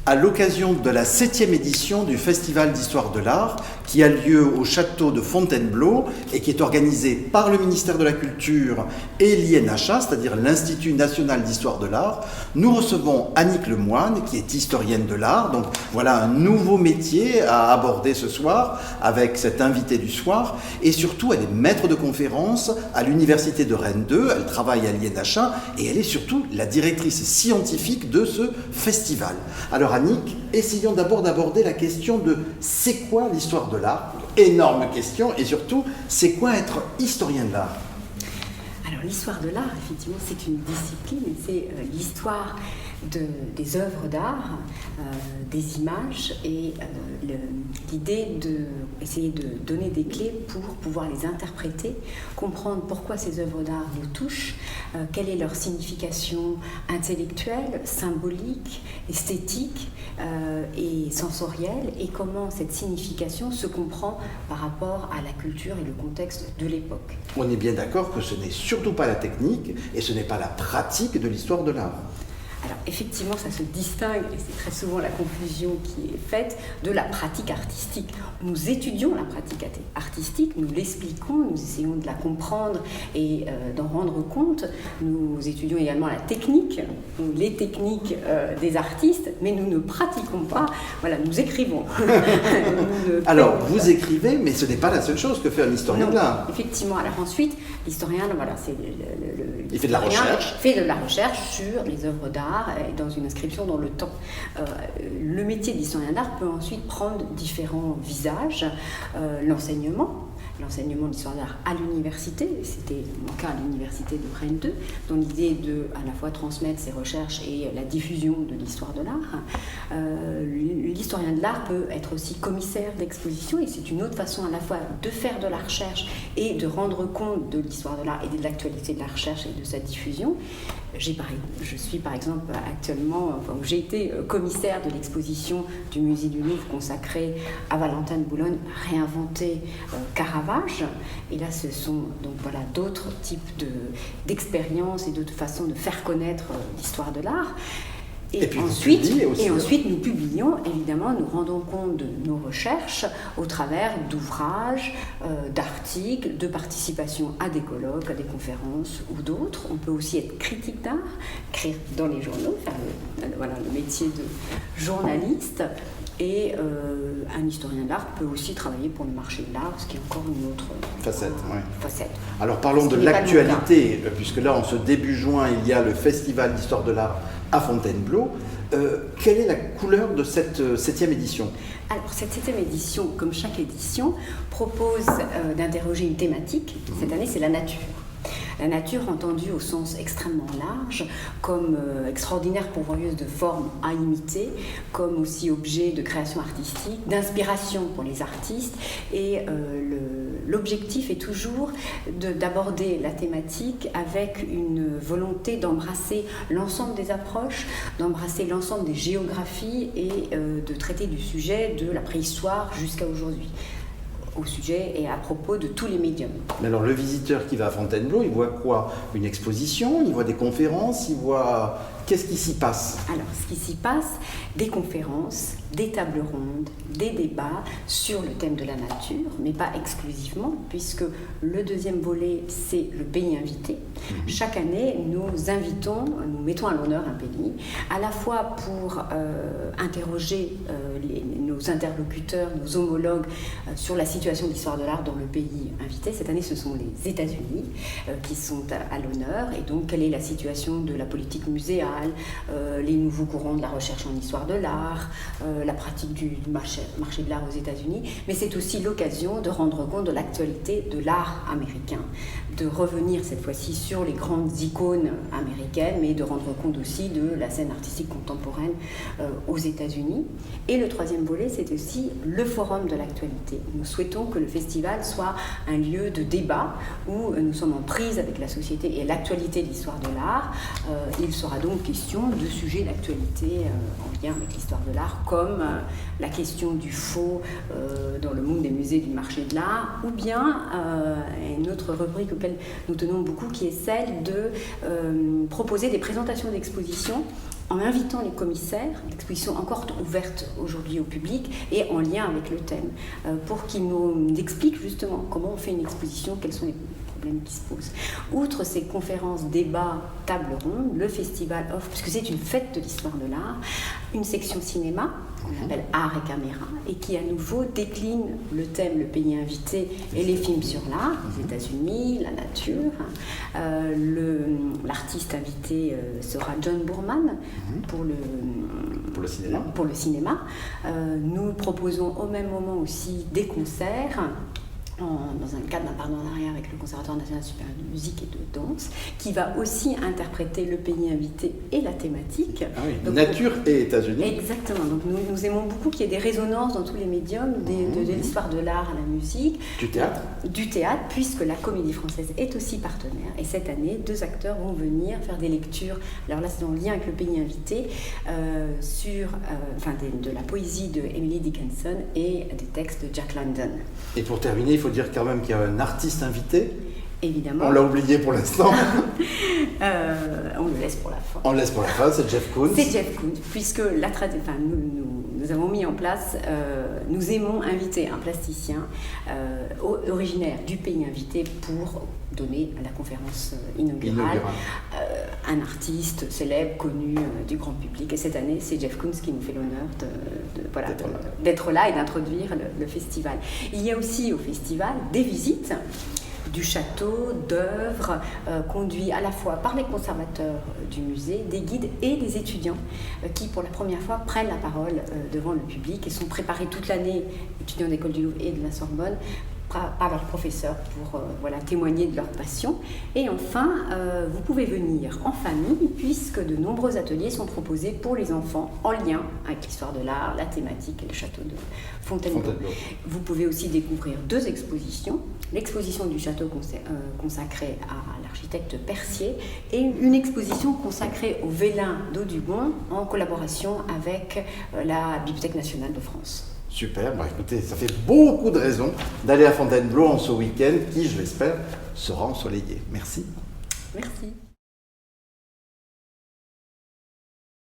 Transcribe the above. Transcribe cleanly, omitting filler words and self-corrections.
à l'occasion de la 7e édition du Festival d'Histoire de l'Art qui a lieu au château de Fontainebleau et qui est organisé par le ministère de la Culture et l'INHA, c'est-à-dire l'Institut National d'Histoire de l'Art. Nous recevons Annick Lemoine, qui est historienne de l'art. Donc voilà un nouveau métier à aborder ce soir avec cette invitée du soir. Et surtout, elle est maître de conférence à l'Université de Rennes 2. Elle travaille à l'INHA et elle est surtout la directrice scientifique de ce festival. Alors Annick, essayons d'abord d'aborder la question de c'est quoi l'histoire de l'art? Énorme question, et surtout, c'est quoi être historien de l'art? Alors l'histoire de l'art, effectivement, c'est une discipline, c'est l'histoire des œuvres d'art, des images, et l'idée d'essayer de donner des clés pour pouvoir les interpréter, comprendre pourquoi ces œuvres d'art nous touchent, quelle est leur signification intellectuelle, symbolique, esthétique et sensorielle, et comment cette signification se comprend par rapport à la culture et le contexte de l'époque. On est bien d'accord que ce n'est surtout pas la technique et ce n'est pas la pratique de l'histoire de l'art. Alors effectivement, ça se distingue, et c'est très souvent la confusion qui est faite, de la pratique artistique. Nous étudions la pratique artistique, nous l'expliquons, nous essayons de la comprendre et d'en rendre compte. Nous étudions également la technique, les techniques des artistes, mais nous ne pratiquons pas, voilà, nous écrivons. Alors, vous écrivez, mais ce n'est pas la seule chose que fait un historien de l'art. Effectivement, alors ensuite, l'historien, voilà, c'est il fait de la recherche. Fait de la recherche sur les œuvres d'art dans une inscription dans le temps. Le métier d'historien d'art peut ensuite prendre différents visages. L'enseignement d'histoire d'art à l'université, c'était mon cas à l'université de Rennes 2, dans l'idée de à la fois transmettre ses recherches et la diffusion de l'histoire de l'art. L'historien de l'art peut être aussi commissaire d'exposition, et c'est une autre façon à la fois de faire de la recherche et de rendre compte de l'histoire de l'art et de l'actualité de la recherche et de sa diffusion. Je suis par exemple actuellement, j'ai été commissaire de l'exposition du musée du Louvre consacrée à Valentin de Boulogne, réinventer Caravage. Et là, ce sont donc voilà d'autres types d'expériences et d'autres façons de faire connaître l'histoire de l'art. Et ensuite, nous publions, évidemment, nous rendons compte de nos recherches au travers d'ouvrages, d'articles, de participation à des colloques, à des conférences ou d'autres. On peut aussi être critique d'art, écrire dans les journaux, faire le métier de journaliste. Et un historien de l'art peut aussi travailler pour le marché de l'art, ce qui est encore une autre facette. Alors parlons de l'actualité, puisque là, en ce début juin, il y a le Festival d'Histoire de l'Art à Fontainebleau. Quelle est la couleur de cette 7e édition? Alors, cette 7e édition, comme chaque édition, propose d'interroger une thématique. Cette année, c'est la nature. La nature entendue au sens extrêmement large, comme extraordinaire pourvoyeuse de formes à imiter, comme aussi objet de création artistique, d'inspiration pour les artistes. Et l'objectif est toujours d'aborder la thématique avec une volonté d'embrasser l'ensemble des approches, d'embrasser l'ensemble des géographies et de traiter du sujet de la préhistoire jusqu'à aujourd'hui, au sujet et à propos de tous les médiums. Mais alors le visiteur qui va à Fontainebleau, il voit quoi? Une exposition? Il voit des conférences? Il voit... Qu'est-ce qui s'y passe? Alors, ce qui s'y passe, des conférences, des tables rondes, des débats sur le thème de la nature, mais pas exclusivement, puisque le deuxième volet, c'est le pays invité. Chaque année, nous mettons à l'honneur un pays, à la fois pour interroger nos interlocuteurs, nos homologues sur la situation de l'histoire de l'art dans le pays invité. Cette année, ce sont les États-Unis qui sont à l'honneur, et donc quelle est la situation de la politique muséale, les nouveaux courants de la recherche en histoire de l'art, la pratique du marché de l'art aux États-Unis, mais c'est aussi l'occasion de rendre compte de l'actualité de l'art américain, de revenir cette fois-ci sur les grandes icônes américaines, mais de rendre compte aussi de la scène artistique contemporaine aux États-Unis. Et le troisième volet, c'est aussi le forum de l'actualité. Nous souhaitons que le festival soit un lieu de débat où nous sommes en prise avec la société et l'actualité de l'histoire de l'art. Il sera donc question de sujets d'actualité en lien avec l'histoire de l'art, comme la question du faux dans le monde des musées du marché de l'art, ou bien une autre rubrique auquel nous tenons beaucoup, qui est celle de proposer des présentations d'expositions en invitant les commissaires, l'exposition encore ouverte aujourd'hui au public et en lien avec le thème, pour qu'ils nous expliquent justement comment on fait une exposition, quels sont les problèmes qui se posent. Outre ces conférences, débats, tables rondes, le festival offre, puisque c'est une fête de l'histoire de l'art, une section cinéma, qu'on appelle Art et Caméra, et qui à nouveau décline le thème, le pays invité et les films sur l'art, les États-Unis, la nature. L'artiste invité sera John Boorman pour le cinéma. Nous proposons au même moment aussi des concerts dans un cadre d'un partenariat avec le Conservatoire national supérieur de musique et de danse, qui va aussi interpréter le pays invité et la thématique. Ah oui, donc, nature et États-Unis. Exactement. Donc nous aimons beaucoup qu'il y ait des résonances dans tous les médiums, de l'histoire de l'art à la musique. Du théâtre. Du théâtre, puisque la Comédie Française est aussi partenaire. Et cette année, 2 acteurs vont venir faire des lectures. Alors là, c'est en lien avec le pays invité, de la poésie de Emily Dickinson et des textes de Jack London. Et pour terminer, il faut dire quand même qu'il y a un artiste invité. Évidemment. On l'a oublié pour l'instant. On le laisse pour la fin. On le laisse pour la fin, c'est Jeff Koons. C'est Jeff Koons, puisque nous avons mis en place, nous aimons inviter un plasticien originaire du pays invité pour donner à la conférence inaugurale un artiste célèbre, connu du grand public. Et cette année, c'est Jeff Koons qui nous fait l'honneur d'être là et d'introduire le festival. Il y a aussi au festival des visites du château, d'œuvres conduits à la fois par les conservateurs du musée, des guides et des étudiants qui, pour la première fois, prennent la parole devant le public et sont préparés toute l'année, étudiants d'école du Louvre et de la Sorbonne, par leurs professeurs pour témoigner de leur passion. Et enfin, vous pouvez venir en famille puisque de nombreux ateliers sont proposés pour les enfants en lien avec l'histoire de l'art, la thématique et le château de Fontainebleau. Vous pouvez aussi découvrir 2 expositions. L'exposition du château consacrée à l'architecte Percier et une exposition consacrée au vélin d'Audubon en collaboration avec la Bibliothèque nationale de France. Super, écoutez, ça fait beaucoup de raisons d'aller à Fontainebleau en ce week-end qui, je l'espère, sera ensoleillé. Merci. Merci.